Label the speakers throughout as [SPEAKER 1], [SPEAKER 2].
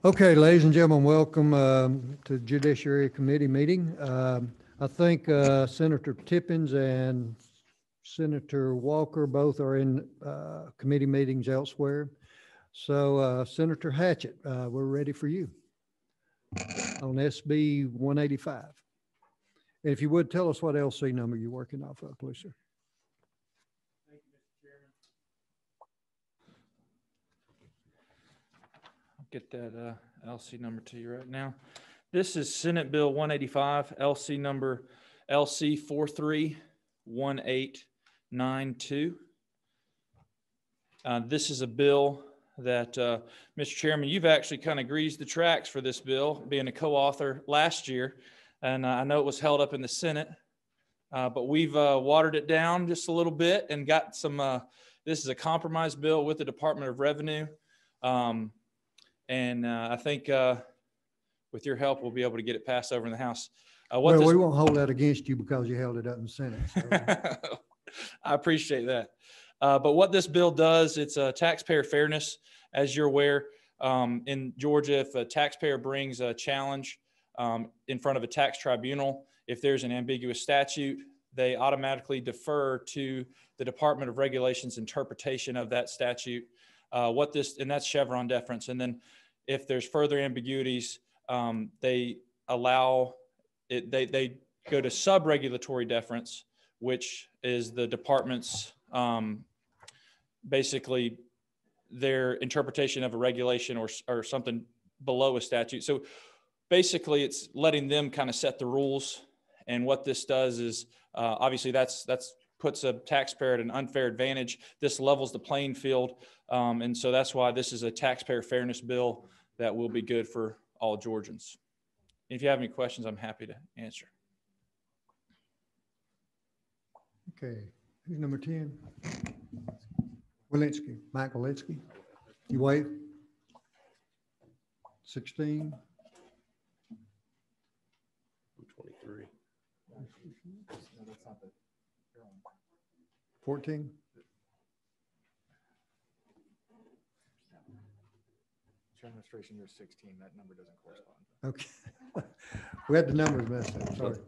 [SPEAKER 1] Okay, ladies and gentlemen, welcome to Judiciary Committee meeting. I think Senator Tippins and Senator Walker both are in committee meetings elsewhere. So Senator Hatchett, we're ready for you on SB 185. And if you would, tell us what LC number you're working off of, please, sir.
[SPEAKER 2] Thank you, Mr. Chairman. I'll get that LC number to you right now. This is Senate Bill 185, LC number LC 431892. This is a bill that, Mr. Chairman, you've actually kind of greased the tracks for this bill, being a co-author last year. And I know it was held up in the Senate, but we've watered it down just a little bit and got some, this is a compromise bill with the Department of Revenue. And I think with your help, we'll be able to get it passed over in the House.
[SPEAKER 1] Well, we won't hold that against you because you held it up in the Senate. So.
[SPEAKER 2] I appreciate that. But what this bill does, it's taxpayer fairness. As you're aware, in Georgia, if a taxpayer brings a challenge in front of a tax tribunal, if there's an ambiguous statute, they automatically defer to the Department of Regulation's interpretation of that statute. And that's Chevron deference. And then if there's further ambiguities, they allow it, they go to sub-regulatory deference, which is the department's basically their interpretation of a regulation or something below a statute. So basically it's letting them kind of set the rules. And what this does is obviously that's puts a taxpayer at an unfair advantage. This levels the playing field. And so that's why this is a taxpayer fairness bill that will be good for all Georgians. If you have any questions, I'm happy to answer.
[SPEAKER 1] Okay, who's number 10? Walensky, Mike Walensky. You wait. 16.
[SPEAKER 3] 23.
[SPEAKER 1] 14.
[SPEAKER 4] Administration year 16, that number doesn't correspond.
[SPEAKER 1] Okay. We had the numbers messed up, sorry.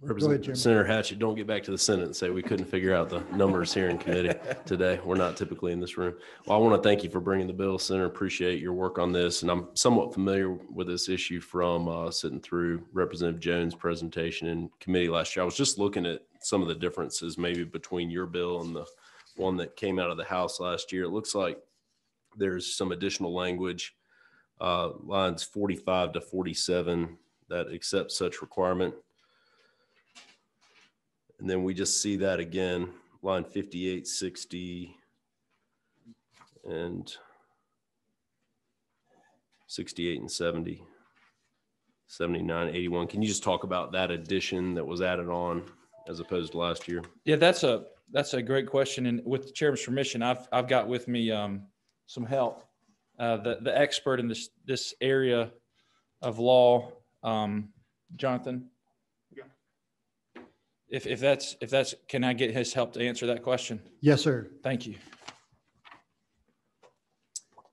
[SPEAKER 3] Representative Senator Hatchett, don't get back to the Senate and say we couldn't figure out the numbers here in committee today. We're not typically in this room. Well, I want to thank you for bringing the bill, Senator. Appreciate your work on this. And I'm somewhat familiar with this issue from sitting through Representative Jones' presentation in committee last year. I was just looking at some of the differences maybe between your bill and the one that came out of the House last year. It looks like there's some additional language, lines 45 to 47, that accepts such requirement. And then we just see that again, line 58, 60, and 68 and 70, 79, 81. Can you just talk about that addition that was added on as opposed to last year?
[SPEAKER 2] Yeah, that's a great question. And with the chairman's permission, I've got with me some help. The expert in this area of law, Jonathan. If that's, can I get his help to answer that question?
[SPEAKER 1] Yes, sir.
[SPEAKER 2] Thank you.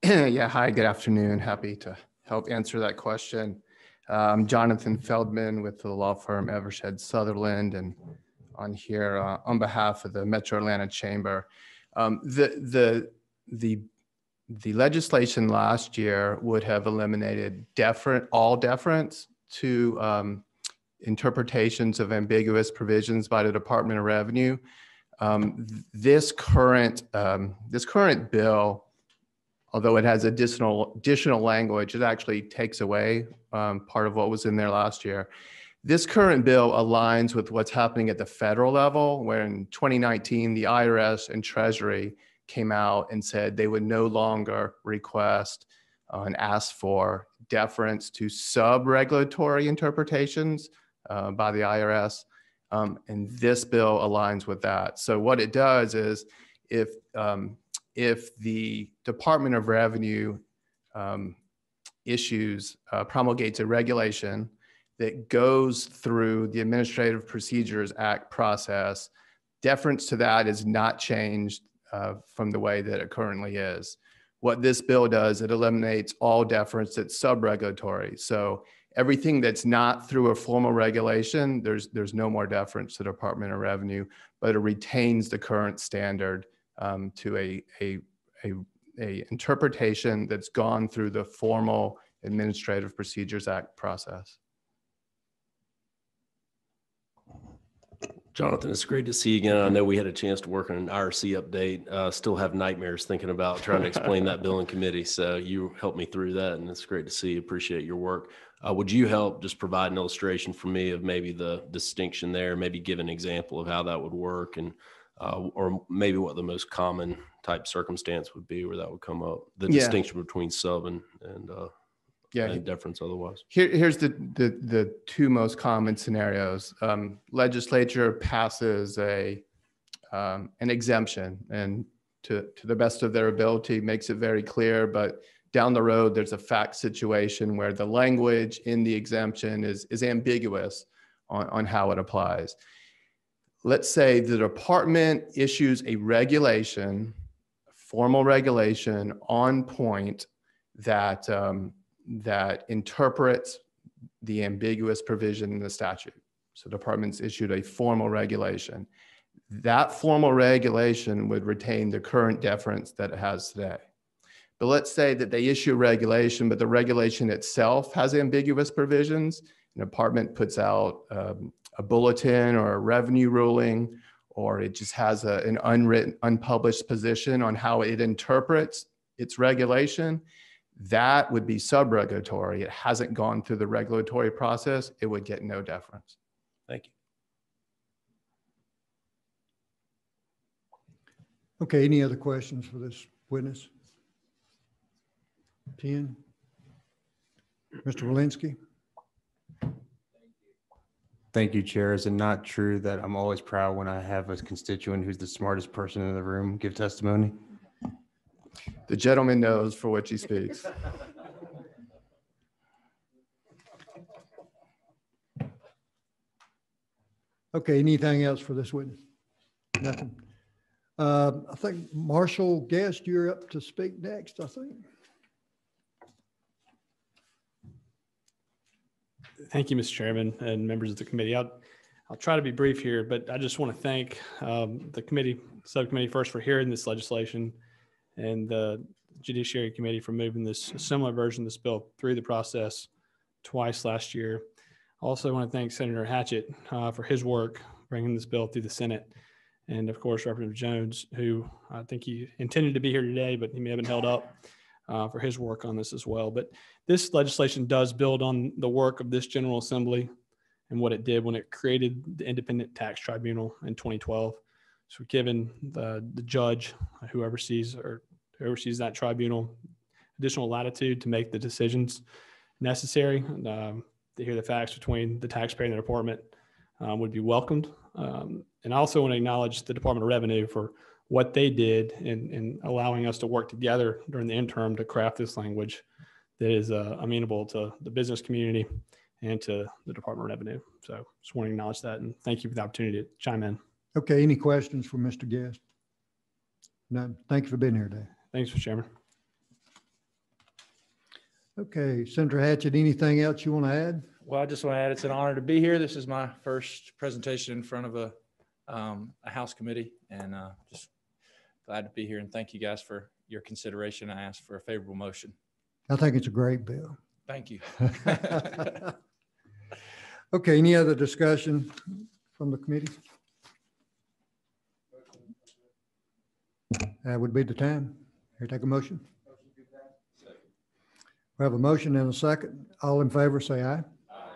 [SPEAKER 4] Yeah, hi, good afternoon. Happy to help answer that question. I'm Jonathan Feldman with the law firm Evershed Sutherland, and on here on behalf of the Metro Atlanta Chamber. The legislation last year would have eliminated all deference to interpretations of ambiguous provisions by the Department of Revenue. This current bill, although it has additional language, it actually takes away part of what was in there last year. This current bill aligns with what's happening at the federal level, where in 2019, the IRS and Treasury came out and said they would no longer request and ask for deference to sub-regulatory interpretations by the IRS, and this bill aligns with that. So what it does is, if the Department of Revenue promulgates a regulation that goes through the Administrative Procedures Act process, deference to that is not changed from the way that it currently is. What this bill does, it eliminates all deference that's sub-regulatory. So everything that's not through a formal regulation, there's no more deference to the Department of Revenue, but it retains the current standard to a interpretation that's gone through the formal Administrative Procedures Act process.
[SPEAKER 3] Jonathan, it's great to see you again. I know we had a chance to work on an IRC update. Still have nightmares thinking about trying to explain that bill in committee. So you helped me through that, and it's great to see you. Appreciate your work. Would you help just provide an illustration for me of maybe the distinction there, maybe give an example of how that would work, and or maybe what the most common type circumstance would be where that would come up, the distinction between sub and deference otherwise?
[SPEAKER 4] Here's the two most common scenarios. Legislature passes an exemption, and to the best of their ability makes it very clear, but down the road there's a fact situation where the language in the exemption is ambiguous on how it applies. Let's say the department issues a regulation, a formal regulation on point that that interprets the ambiguous provision in the statute. So departments issued a formal regulation. That formal regulation would retain the current deference that it has today. But let's say that they issue a regulation, but the regulation itself has ambiguous provisions. An department puts out a bulletin or a revenue ruling, or it just has an unwritten, unpublished position on how it interprets its regulation. That would be sub-regulatory. It hasn't gone through the regulatory process. It would get no deference.
[SPEAKER 3] Thank you.
[SPEAKER 1] Okay, any other questions for this witness? 10. Mr. Walensky.
[SPEAKER 5] Thank you, Chair. Is it not true that I'm always proud when I have a constituent who's the smartest person in the room give testimony?
[SPEAKER 4] The gentleman knows for which he speaks.
[SPEAKER 1] Okay, anything else for this witness? Nothing. I think Marshall Guest, you're up to speak next, I think.
[SPEAKER 6] Thank you, Mr. Chairman and members of the committee. I'll try to be brief here, but I just want to thank the subcommittee first for hearing this legislation, and the Judiciary Committee for moving this similar version of this bill through the process twice last year. Also, I want to thank Senator Hatchett for his work bringing this bill through the Senate, and of course Representative Jones, who I think he intended to be here today, but he may have been held up, for his work on this as well. But this legislation does build on the work of this General Assembly and what it did when it created the Independent Tax Tribunal in 2012. So given the judge who oversees that tribunal additional latitude to make the decisions necessary to hear the facts between the taxpayer and the department would be welcomed. And I also want to acknowledge the Department of Revenue for what they did in allowing us to work together during the interim to craft this language that is amenable to the business community and to the Department of Revenue. So just want to acknowledge that, and thank you for the opportunity to chime in.
[SPEAKER 1] Okay, any questions for Mr. Guest? None. Thank you for being here today.
[SPEAKER 6] Thanks, Mr. Chairman.
[SPEAKER 1] Okay, Senator Hatchett, anything else you want to add?
[SPEAKER 2] Well, I just want to add, it's an honor to be here. This is my first presentation in front of a House committee, and just glad to be here. And thank you guys for your consideration. I ask for a favorable motion.
[SPEAKER 1] I think it's a great bill.
[SPEAKER 2] Thank you.
[SPEAKER 1] Okay, any other discussion from the committee? That would be the time. Here, take a motion. We have a motion and a second. All in favor, say aye. Aye.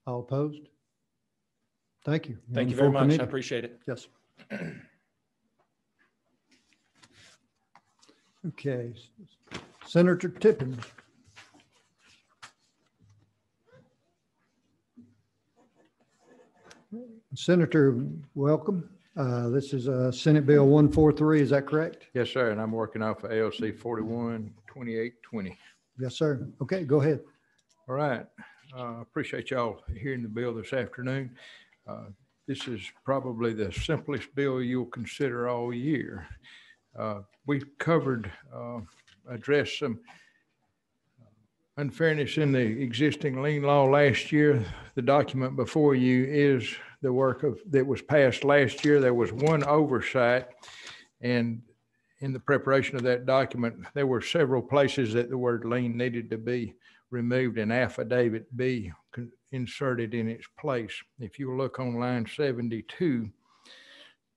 [SPEAKER 1] All opposed? Thank you.
[SPEAKER 2] Thank you very much. I appreciate it.
[SPEAKER 1] Yes. Okay, Senator Tippins. Senator, welcome. This is Senate Bill 143, is that correct?
[SPEAKER 7] Yes, sir. And I'm working off of AOC 41-2820.
[SPEAKER 1] Yes, sir. Okay, go ahead.
[SPEAKER 7] All right. Appreciate y'all hearing the bill this afternoon. This is probably the simplest bill you'll consider all year. We covered address some unfairness in the existing lien law last year. The document before you is the work that was passed last year. There was one oversight, and in the preparation of that document, there were several places that the word lien needed to be removed and affidavit B inserted in its place. If you look on line 72,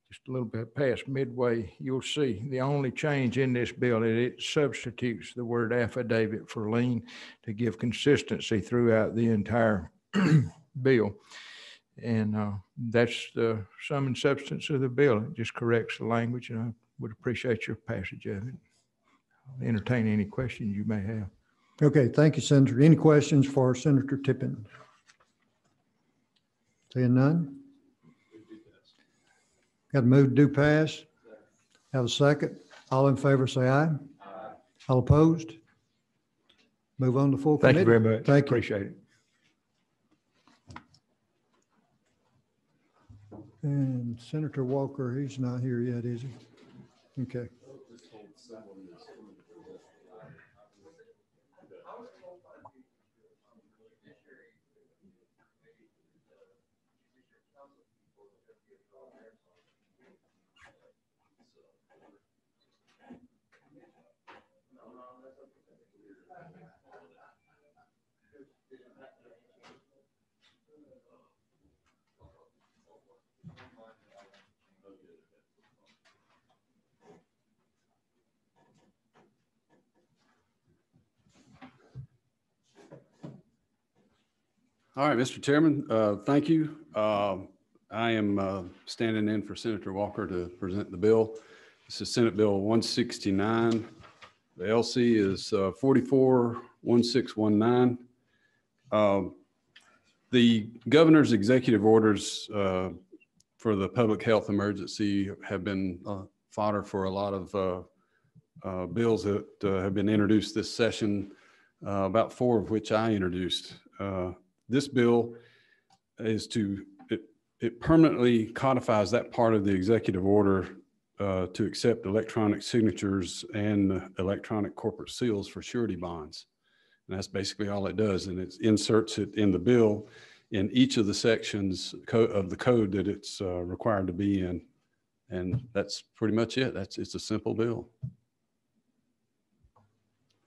[SPEAKER 7] just a little bit past midway, you'll see the only change in this bill is it substitutes the word affidavit for lien to give consistency throughout the entire bill. And that's the sum and substance of the bill. It just corrects the language, and I would appreciate your passage of it. I'll entertain any questions you may have.
[SPEAKER 1] Okay, thank you, Senator. Any questions for Senator Tippins? Seeing none? Got to move to do pass. Have a second. All in favor, say aye. Aye. All opposed? Move on to full committee.
[SPEAKER 7] Thank you very much.
[SPEAKER 1] Thank you.
[SPEAKER 7] Appreciate it.
[SPEAKER 1] And Senator Walker, he's not here yet, is he? Okay.
[SPEAKER 8] All right, Mr. Chairman, thank you. I am standing in for Senator Walker to present the bill. This is Senate Bill 169. The LC is 441619. The governor's executive orders for the public health emergency have been fodder for a lot of bills that have been introduced this session, about 4 of which I introduced. This bill is it permanently codifies that part of the executive order to accept electronic signatures and electronic corporate seals for surety bonds. And that's basically all it does. And it inserts it in the bill in each of the sections of the code that it's required to be in. And that's pretty much it. It's a simple bill.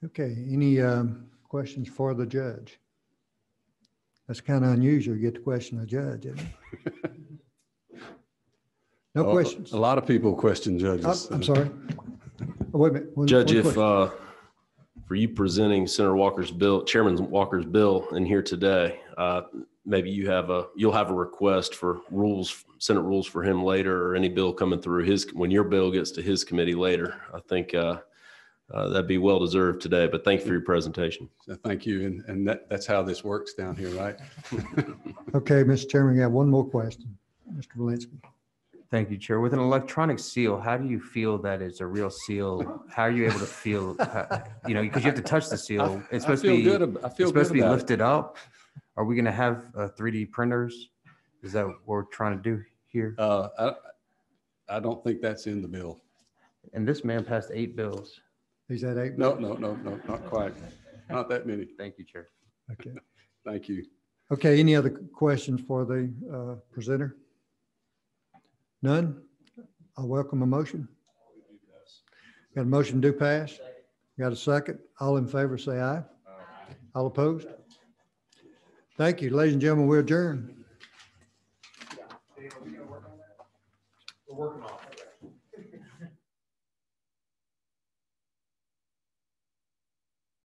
[SPEAKER 1] Okay, any questions for the judge? That's kind of unusual to get to question a judge, isn't it? No questions.
[SPEAKER 8] A lot of people question judges.
[SPEAKER 1] I'm sorry. Oh, wait a minute.
[SPEAKER 3] Judge, if for you presenting Senator Walker's bill, Chairman Walker's bill in here today, maybe you'll have a request for Senate rules for him later, or any bill coming through when your bill gets to his committee later. I think that'd be well deserved today, but thank you for your presentation.
[SPEAKER 8] So thank you. And that's how this works down here, right?
[SPEAKER 1] Okay, Mr. Chairman, I have one more question. Mr. Valinsky.
[SPEAKER 5] Thank you, Chair. With an electronic seal, how do you feel that it's a real seal? How are you able to feel, because you have to touch the seal. It's supposed to be lifted up. Are we going to have 3D printers? Is that what we're trying to do here?
[SPEAKER 8] I don't think that's in the bill.
[SPEAKER 5] And this man passed 8 bills.
[SPEAKER 1] He's at 8?
[SPEAKER 8] No, not quite. Not that many.
[SPEAKER 5] Thank you, Chair.
[SPEAKER 1] Okay.
[SPEAKER 8] Thank you.
[SPEAKER 1] Okay, any other questions for the presenter? None? I'll welcome a motion. Got a motion to pass? Got a second? All in favor say aye. All opposed? Thank you, ladies and gentlemen, we're adjourned.